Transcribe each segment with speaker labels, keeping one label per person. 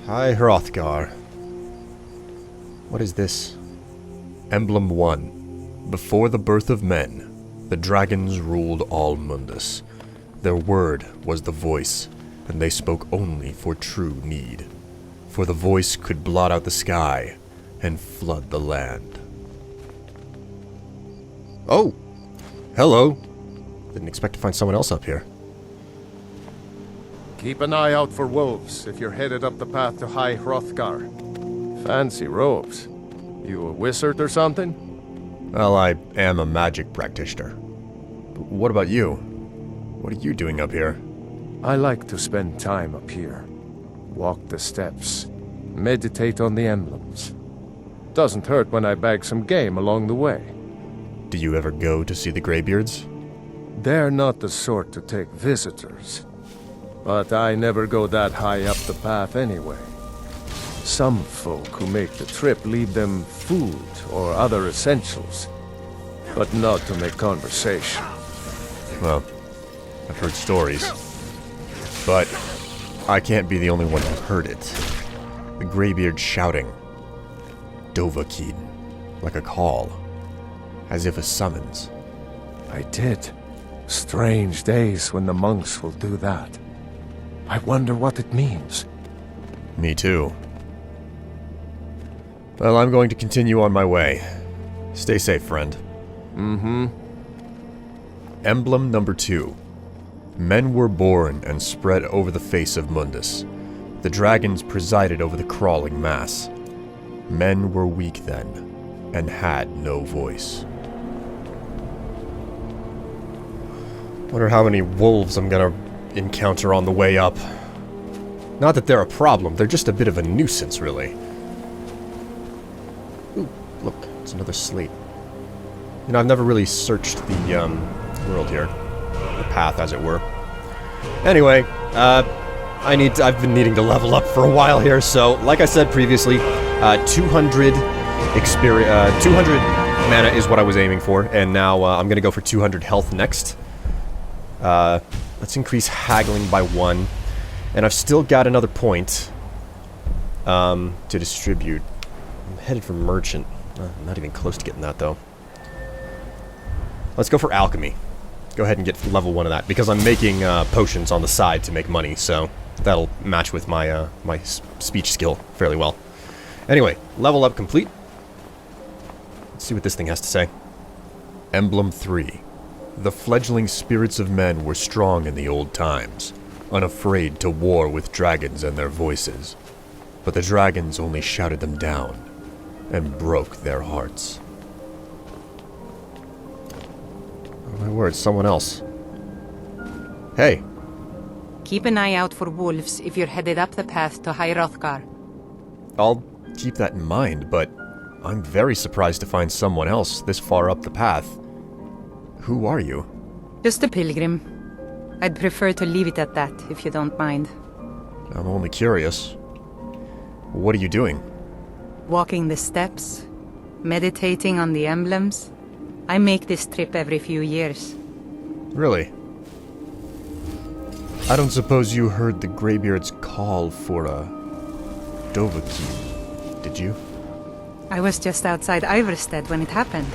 Speaker 1: Hi, Hrothgar. What is this? Emblem 1. Before the birth of men, the dragons ruled all Mundus. Their word was the voice, and they spoke only for true need. For the voice could blot out the sky and flood the land. Oh! Hello! Didn't expect to find someone else up here.
Speaker 2: Keep an eye out for wolves if you're headed up the path to High Hrothgar. Fancy robes. You a wizard or something?
Speaker 1: Well, I am a magic practitioner. But what about you? What are you doing up here?
Speaker 2: I like to spend time up here. Walk the steps. Meditate on the emblems. Doesn't hurt when I bag some game along the way.
Speaker 1: Do you ever go to see the Greybeards?
Speaker 2: They're not the sort to take visitors. But I never go that high up the path anyway. Some folk who make the trip leave them food or other essentials, but not to make conversation.
Speaker 1: Well, I've heard stories. But I can't be the only one who heard it. The Greybeards shouting. Dovahkiin, like a call. As if a summons.
Speaker 2: I did. Strange days when the monks will do that. I wonder what it means.
Speaker 1: Me too. Well, I'm going to continue on my way. Stay safe, friend.
Speaker 2: Mm-hmm.
Speaker 1: Emblem number 2. Men were born and spread over the face of Mundus. The dragons presided over the crawling mass. Men were weak then, and had no voice. Wonder how many wolves I'm gonna encounter on the way up. Not that they're a problem, they're just a bit of a nuisance, really. Ooh, look, it's another slate. You know, I've never really searched the world here. The path, as it were. Anyway, I've been needing to level up for a while here, so, like I said previously, 200 mana is what I was aiming for, and now I'm gonna go for 200 health next. Let's increase haggling by 1. And I've still got another point to distribute. I'm headed for merchant. I'm not even close to getting that, though. Let's go for alchemy. Go ahead and get level 1 of that, because I'm making potions on the side to make money, so that'll match with my my speech skill fairly well. Anyway, level up complete. Let's see what this thing has to say. Emblem 3. The fledgling spirits of men were strong in the old times, unafraid to war with dragons and their voices. But the dragons only shouted them down and broke their hearts. Oh my word, someone else. Hey.
Speaker 3: Keep an eye out for wolves if you're headed up the path to High Hrothgar.
Speaker 1: I'll keep that in mind, but I'm very surprised to find someone else this far up the path. Who are you?
Speaker 3: Just a pilgrim. I'd prefer to leave it at that, if you don't mind.
Speaker 1: I'm only curious. What are you doing?
Speaker 3: Walking the steps, meditating on the emblems. I make this trip every few years.
Speaker 1: Really? I don't suppose you heard the Greybeards call for a Dovahkiin, did you?
Speaker 3: I was just outside Iverstead when it happened.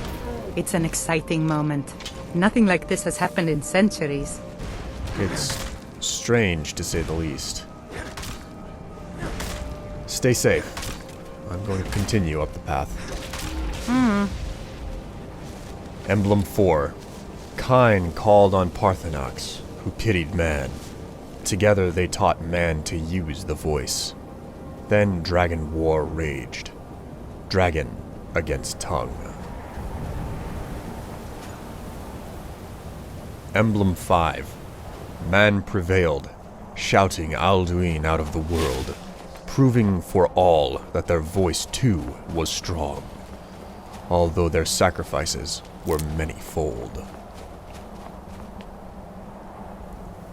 Speaker 3: It's an exciting moment. Nothing like this has happened in centuries.
Speaker 1: It's strange, to say the least. Stay safe. I'm going to continue up the path. Emblem 4. Kine called on Parthenax, who pitied man. Together they taught man to use the voice. Then dragon war raged. Dragon against tongue. Emblem 5. Man prevailed, shouting Alduin out of the world, proving for all that their voice too was strong, although their sacrifices were many-fold.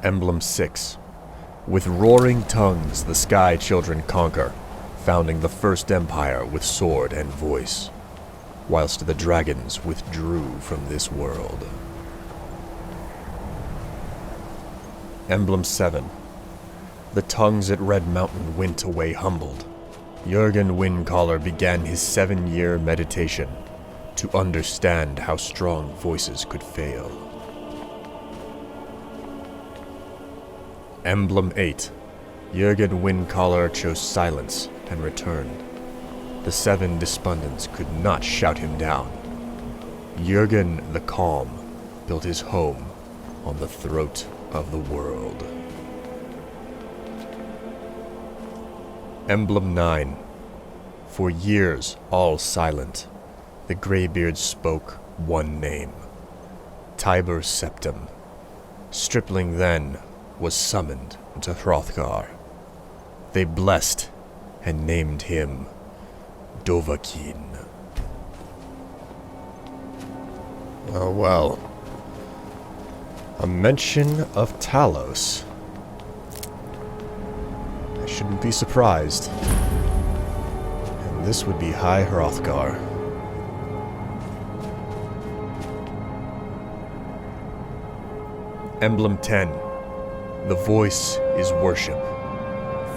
Speaker 1: Emblem 6. With roaring tongues the Sky Children conquer, founding the first empire with sword and voice, whilst the dragons withdrew from this world. Emblem 7. The tongues at Red Mountain went away humbled. Jurgen Windcaller began his 7-year meditation to understand how strong voices could fail. Emblem 8. Jurgen Windcaller chose silence and returned. The 7 despondents could not shout him down. Jurgen the Calm built his home on the throat of the world. Emblem 9. For years, all silent, the Greybeards spoke one name. Tiber Septim. Stripling then was summoned to Hrothgar. They blessed and named him Dovahkiin. Oh well. A mention of Talos. I shouldn't be surprised. And this would be High Hrothgar. Emblem 10. The voice is worship.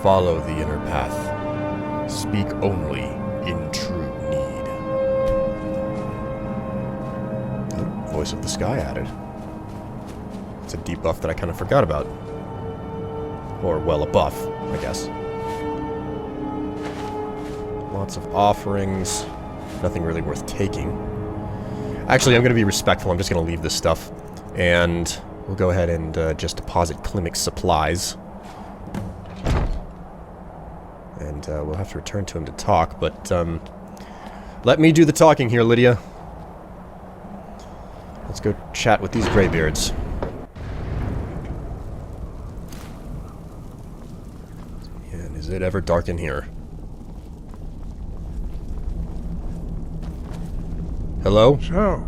Speaker 1: Follow the inner path. Speak only in true need. Oh, Voice of the Sky added. It's a debuff that I kind of forgot about. Or, well, a buff, I guess. Lots of offerings. Nothing really worth taking. Actually, I'm going to be respectful. I'm just going to leave this stuff. And we'll go ahead and just deposit Klimik's supplies. And we'll have to return to him to talk, but let me do the talking here, Lydia. Let's go chat with these Greybeards. And is it ever dark in here? Hello?
Speaker 4: So,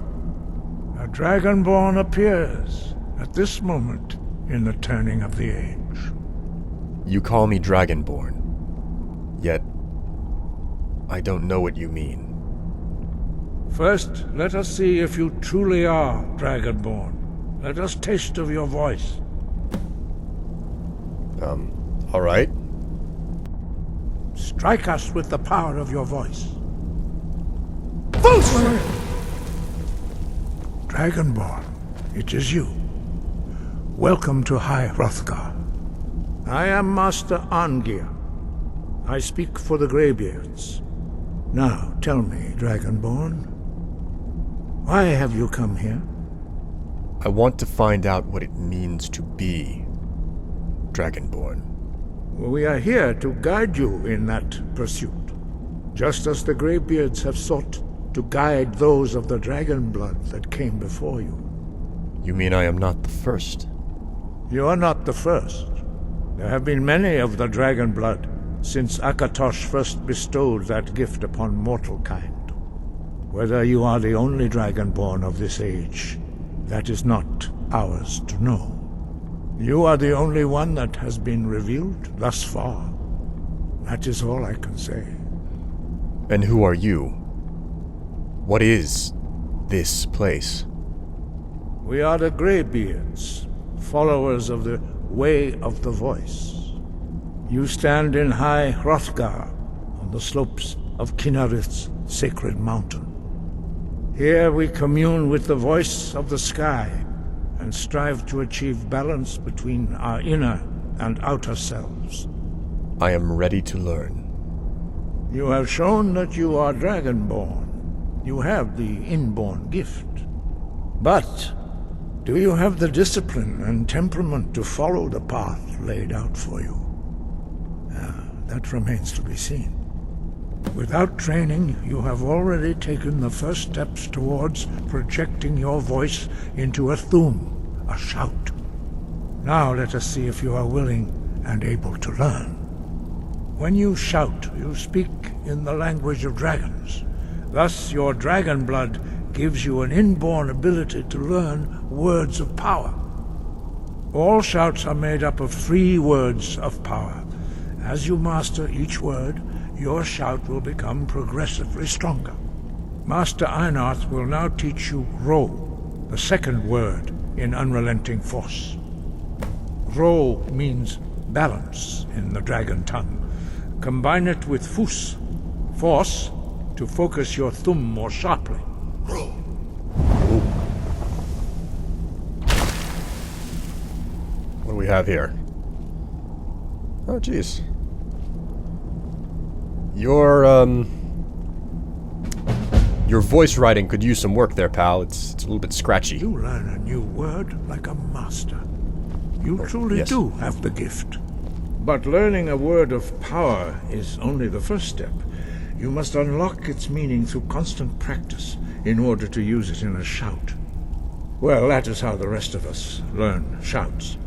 Speaker 4: a Dragonborn appears at this moment in the turning of the age.
Speaker 1: You call me Dragonborn. Yet, I don't know what you mean.
Speaker 4: First, let us see if you truly are Dragonborn. Let us taste of your voice.
Speaker 1: Alright.
Speaker 4: Strike us with the power of your voice. Dragonborn, it is you. Welcome to High Hrothgar. I am Master Arngir. I speak for the Greybeards. Now, tell me, Dragonborn, why have you come here?
Speaker 1: I want to find out what it means to be Dragonborn.
Speaker 4: We are here to guide you in that pursuit, just as the Greybeards have sought to guide those of the dragon blood that came before you.
Speaker 1: You mean I am not the first?
Speaker 4: You are not the first. There have been many of the dragon blood since Akatosh first bestowed that gift upon mortal kind. Whether you are the only Dragonborn of this age, that is not ours to know. You are the only one that has been revealed thus far. That is all I can say.
Speaker 1: And who are you? What is this place?
Speaker 4: We are the Greybeards, followers of the Way of the Voice. You stand in High Hrothgar, on the slopes of Kinnarith's sacred mountain. Here we commune with the voice of the sky, and strive to achieve balance between our inner and outer selves.
Speaker 1: I am ready to learn.
Speaker 4: You have shown that you are Dragonborn. You have the inborn gift. But do you have the discipline and temperament to follow the path laid out for you? That remains to be seen. Without training, you have already taken the first steps towards projecting your voice into a thum, a shout. Now let us see if you are willing and able to learn. When you shout, you speak in the language of dragons. Thus, your dragon blood gives you an inborn ability to learn words of power. All shouts are made up of 3 words of power. As you master each word, your shout will become progressively stronger. Master Einarth will now teach you Ro, the second word in Unrelenting Force. Ro means balance in the dragon tongue. Combine it with fus, force, to focus your thumb more sharply.
Speaker 1: What do we have here? Oh, jeez. Your voice writing could use some work there, pal. It's a little bit scratchy.
Speaker 4: You learn a new word like a master. You truly
Speaker 1: yes.
Speaker 4: do have the gift. But learning a word of power is only the first step. You must unlock its meaning through constant practice in order to use it in a shout. Well, that is how the rest of us learn shouts.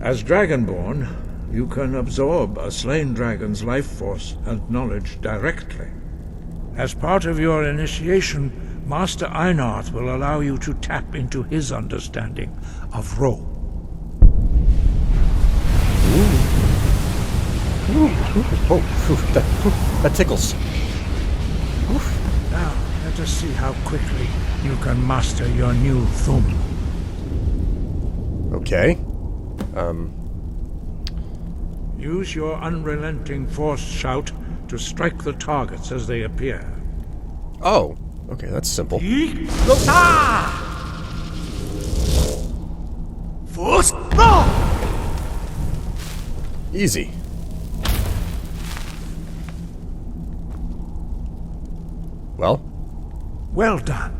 Speaker 4: As Dragonborn, you can absorb a slain dragon's life force and knowledge directly. As part of your initiation, Master Einarth will allow you to tap into his understanding of Ro.
Speaker 1: That tickles.
Speaker 4: Now, let us see how quickly you can master your new thumb.
Speaker 1: Okay.
Speaker 4: Use your unrelenting force shout to strike the targets as they appear.
Speaker 1: Oh, okay, that's simple. Easy. Well?
Speaker 4: Well done.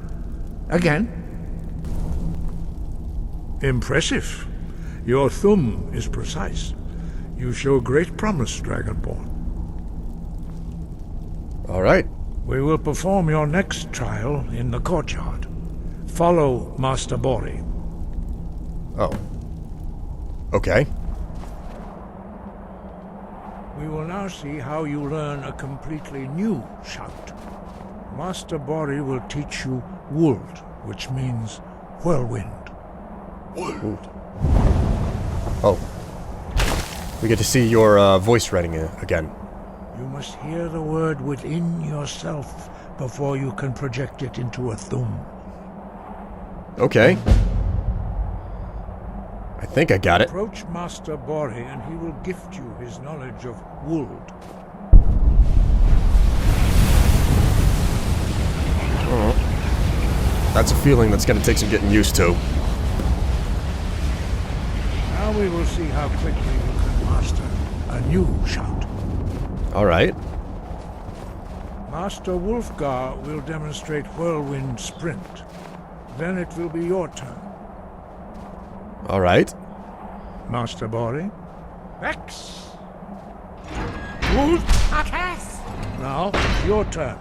Speaker 4: Again. Impressive. Your thumb is precise. You show great promise, Dragonborn.
Speaker 1: All right.
Speaker 4: We will perform your next trial in the courtyard. Follow Master Bori.
Speaker 1: Oh. Okay.
Speaker 4: We will now see how you learn a completely new shout. Master Bori will teach you Wuld, which means whirlwind.
Speaker 1: Wuld. Oh. We get to see your voice writing again.
Speaker 4: You must hear the word within yourself before you can project it into a thumb.
Speaker 1: Okay. I think I got it.
Speaker 4: Approach Master Bori and he will gift you his knowledge of Wuld.
Speaker 1: That's a feeling that's going to take some getting used to.
Speaker 4: Now we will see how quickly you can master a new shout.
Speaker 1: All right.
Speaker 4: Master Hrothgar will demonstrate Whirlwind Sprint. Then it will be your turn.
Speaker 1: All right.
Speaker 4: Master Bori? Vex! Now, it's your turn.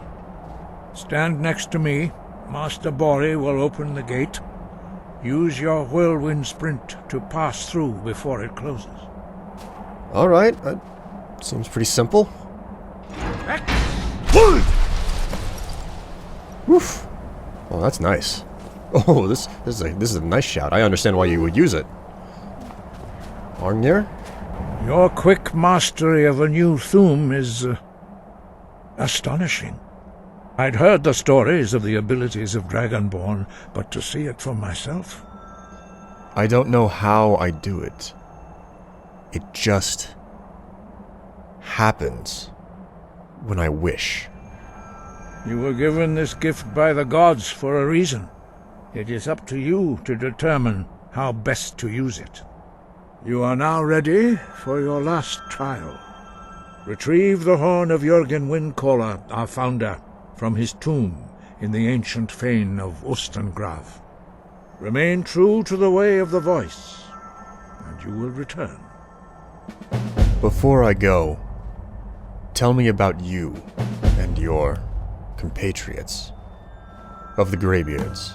Speaker 4: Stand next to me. Master Bori will open the gate. Use your Whirlwind Sprint to pass through before it closes.
Speaker 1: All right. That seems pretty simple. Woof. Oh, that's nice. Oh, this is a nice shout. I understand why you would use it. Arnir?
Speaker 4: Your quick mastery of a new thum is astonishing. I'd heard the stories of the abilities of Dragonborn, but to see it for myself...
Speaker 1: I don't know how I do it. It just happens when I wish.
Speaker 4: You were given this gift by the gods for a reason. It is up to you to determine how best to use it. You are now ready for your last trial. Retrieve the horn of Jürgen Windcaller, our founder, from his tomb in the ancient fane of Ostengrav. Remain true to the way of the voice, and you will return.
Speaker 1: Before I go, tell me about you and your compatriots of the Greybeards.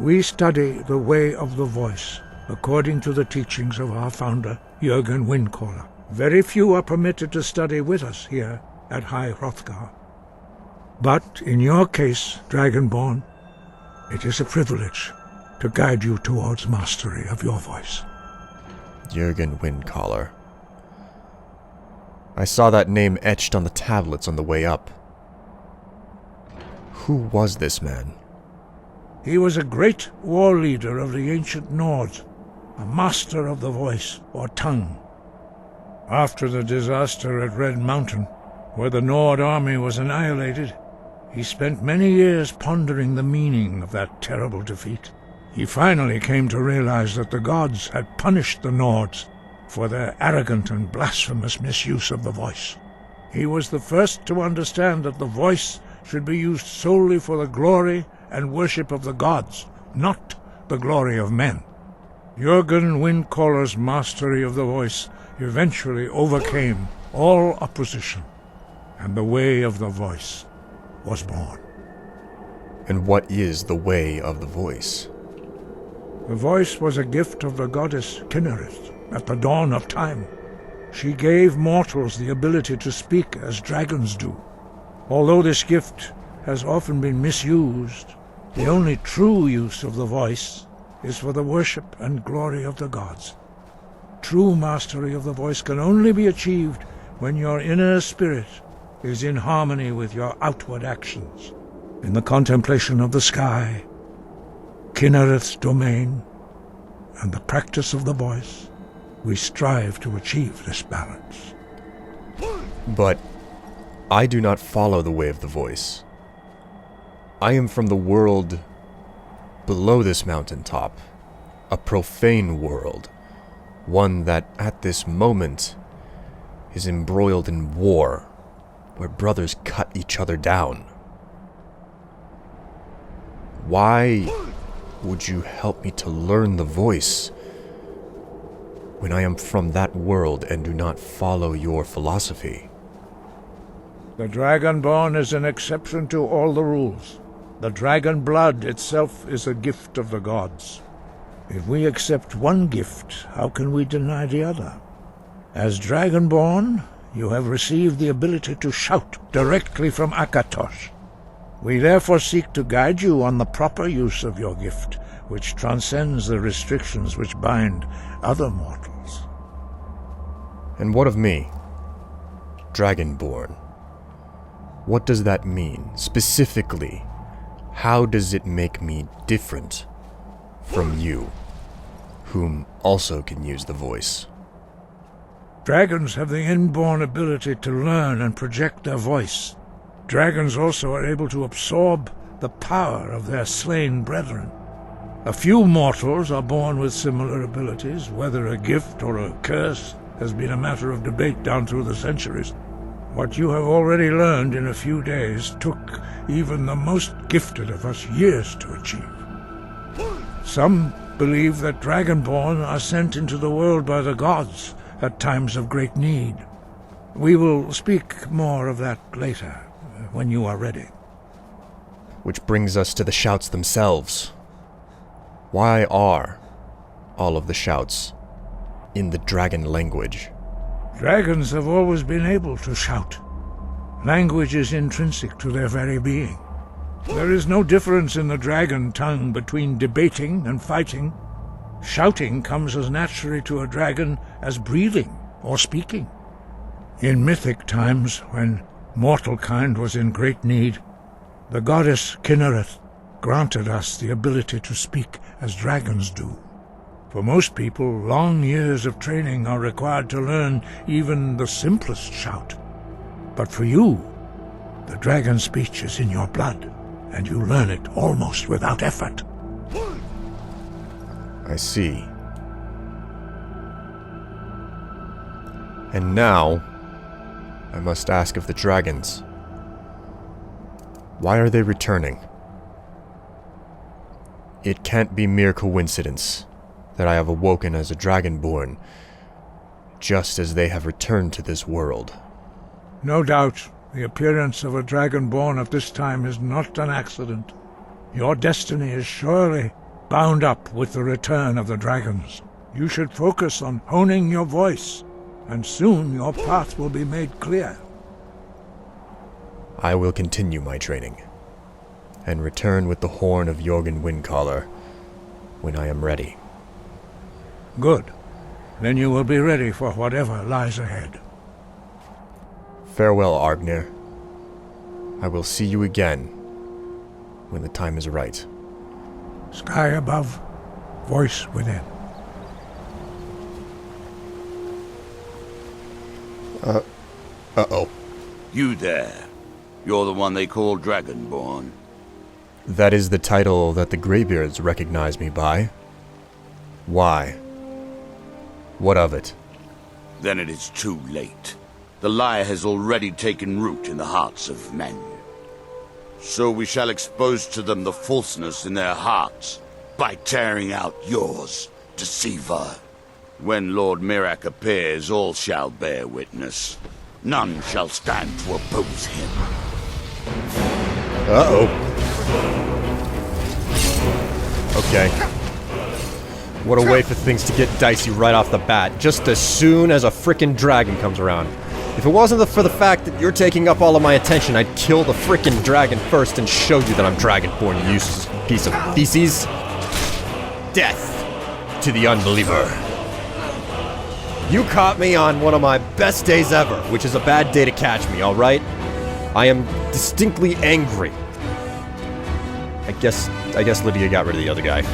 Speaker 4: We study the way of the voice, according to the teachings of our founder, Jürgen Windcaller. Very few are permitted to study with us here at High Hrothgar. But in your case, Dragonborn, it is a privilege to guide you towards mastery of your voice.
Speaker 1: Jürgen Windcaller. I saw that name etched on the tablets on the way up. Who was this man?
Speaker 4: He was a great war leader of the ancient Nords, a master of the voice or tongue. After the disaster at Red Mountain, where the Nord army was annihilated, he spent many years pondering the meaning of that terrible defeat. He finally came to realize that the gods had punished the Nords for their arrogant and blasphemous misuse of the voice. He was the first to understand that the voice should be used solely for the glory and worship of the gods, not the glory of men. Jürgen Windcaller's mastery of the voice eventually overcame all opposition, and the way of the voice was born.
Speaker 1: And what is the way of the voice?
Speaker 4: The voice was a gift of the goddess Kinnereth at the dawn of time. She gave mortals the ability to speak as dragons do. Although this gift has often been misused, the only true use of the voice is for the worship and glory of the gods. True mastery of the voice can only be achieved when your inner spirit is in harmony with your outward actions. In the contemplation of the sky, Kinnereth's domain, and the practice of the voice, we strive to achieve this balance.
Speaker 1: But I do not follow the way of the voice. I am from the world below this mountaintop, a profane world, one that at this moment is embroiled in war, where brothers cut each other down. Why would you help me to learn the voice when I am from that world and do not follow your philosophy?
Speaker 4: The Dragonborn is an exception to all the rules. The dragon blood itself is a gift of the gods. If we accept one gift, how can we deny the other? As Dragonborn, you have received the ability to shout directly from Akatosh. We therefore seek to guide you on the proper use of your gift, which transcends the restrictions which bind other mortals.
Speaker 1: And what of me? Dragonborn. What does that mean, specifically? How does it make me different from you, whom also can use the voice?
Speaker 4: Dragons have the inborn ability to learn and project their voice. Dragons also are able to absorb the power of their slain brethren. A few mortals are born with similar abilities. Whether a gift or a curse has been a matter of debate down through the centuries. What you have already learned in a few days took even the most gifted of us years to achieve. Some believe that Dragonborn are sent into the world by the gods at times of great need. We will speak more of that later, when you are ready.
Speaker 1: Which brings us to the shouts themselves. Why are all of the shouts in the dragon language?
Speaker 4: Dragons have always been able to shout. Language is intrinsic to their very being. There is no difference in the dragon tongue between debating and fighting. Shouting comes as naturally to a dragon as breathing or speaking. In mythic times, when mortal kind was in great need, the goddess Kinnereth granted us the ability to speak as dragons do. For most people, long years of training are required to learn even the simplest shout. But for you, the dragon speech is in your blood, and you learn it almost without effort.
Speaker 1: I see. And now, I must ask of the dragons. Why are they returning? It can't be mere coincidence that I have awoken as a dragonborn, just as they have returned to this world.
Speaker 4: No doubt, the appearance of a dragonborn at this time is not an accident. Your destiny is surely bound up with the return of the dragons. You should focus on honing your voice, and soon your path will be made clear.
Speaker 1: I will continue my training, and return with the horn of Jürgen Windcaller when I am ready.
Speaker 4: Good. Then you will be ready for whatever lies ahead.
Speaker 1: Farewell, Argnir. I will see you again when the time is right.
Speaker 4: Sky above, voice within.
Speaker 1: Uh-oh.
Speaker 5: You there. You're the one they call Dragonborn.
Speaker 1: That is the title that the Greybeards recognize me by. Why? What of it?
Speaker 5: Then it is too late. The lie has already taken root in the hearts of men. So we shall expose to them the falseness in their hearts by tearing out yours, deceiver. When Lord Mirac appears, all shall bear witness. None shall stand to oppose him.
Speaker 1: Uh-oh. Okay. What a way for things to get dicey right off the bat, just as soon as a frickin' dragon comes around. If it wasn't for the fact that you're taking up all of my attention, I'd kill the frickin' dragon first and show you that I'm Dragonborn, you useless piece of feces. Death to the unbeliever. You caught me on one of my best days ever, which is a bad day to catch me, alright? I am distinctly angry. I guess Lydia got rid of the other guy.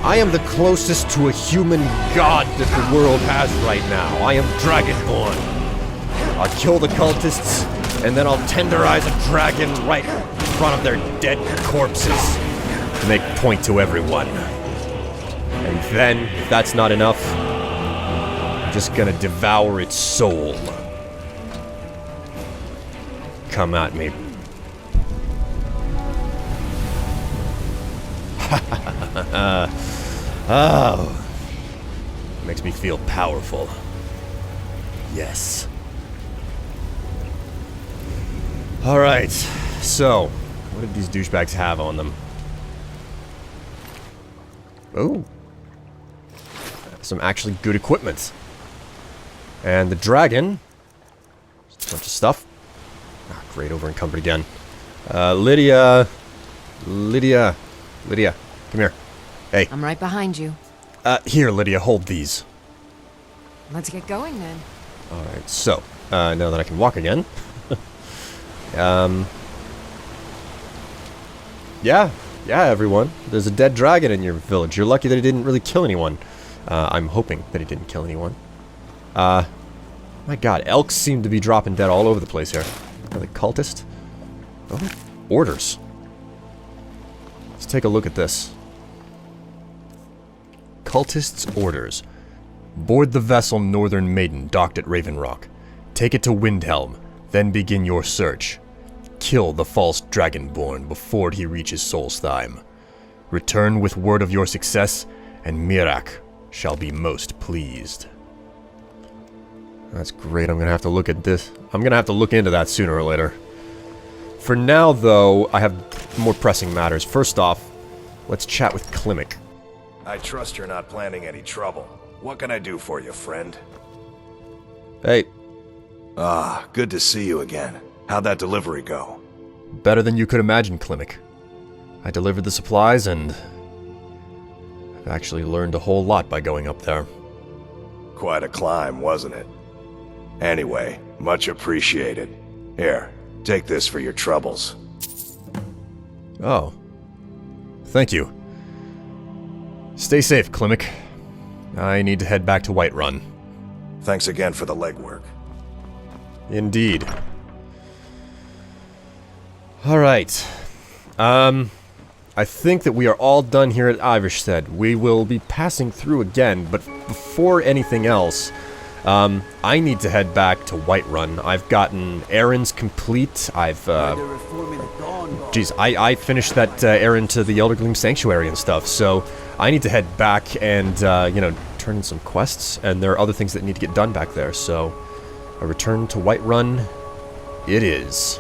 Speaker 1: I am the closest to a human god that the world has right now. I am Dragonborn. I'll kill the cultists, and then I'll tenderize a dragon right in front of their dead corpses to make point to everyone. And then, if that's not enough, I'm just gonna devour its soul. Come at me. Oh. Makes me feel powerful. Yes. Alright, so, what did these douchebags have on them? Oh. Some actually good equipment. And the dragon. Just a bunch of stuff. Ah, great, over encumbered again. Lydia, come here. Hey.
Speaker 6: I'm right behind you.
Speaker 1: Here, Lydia, hold these.
Speaker 6: Let's get going then.
Speaker 1: Alright, so, now that I can walk again. Yeah, everyone. There's a dead dragon in your village. You're lucky that he didn't really kill anyone. I'm hoping that he didn't kill anyone. My god, elks seem to be dropping dead all over the place here. Are they cultist? Oh, orders. Let's take a look at this. Cultists' orders. Board the vessel Northern Maiden docked at Raven Rock. Take it to Windhelm, then begin your search. Kill the false Dragonborn before he reaches Solstheim. Return with word of your success, and Mirac shall be most pleased. That's great, I'm gonna have to look at this. I'm gonna have to look into that sooner or later. For now, though, I have more pressing matters. First off, let's chat with Klimek.
Speaker 7: I trust you're not planning any trouble. What can I do for you, friend?
Speaker 1: Hey.
Speaker 7: Ah, good to see you again. How'd that delivery go?
Speaker 1: Better than you could imagine, Klimek. I delivered the supplies, and I've actually learned a whole lot by going up there.
Speaker 7: Quite a climb, wasn't it? Anyway, much appreciated. Here, take this for your troubles.
Speaker 1: Oh. Thank you. Stay safe, Klimek. I need to head back to Whiterun.
Speaker 7: Thanks again for the legwork.
Speaker 1: Indeed. Alright. I think that we are all done here at Iverstead. We will be passing through again, but before anything else, I need to head back to Whiterun. I've gotten errands complete. I finished that errand to the Eldergleam Sanctuary and stuff, so I need to head back and, turn in some quests, and there are other things that need to get done back there, so a return to Whiterun it is.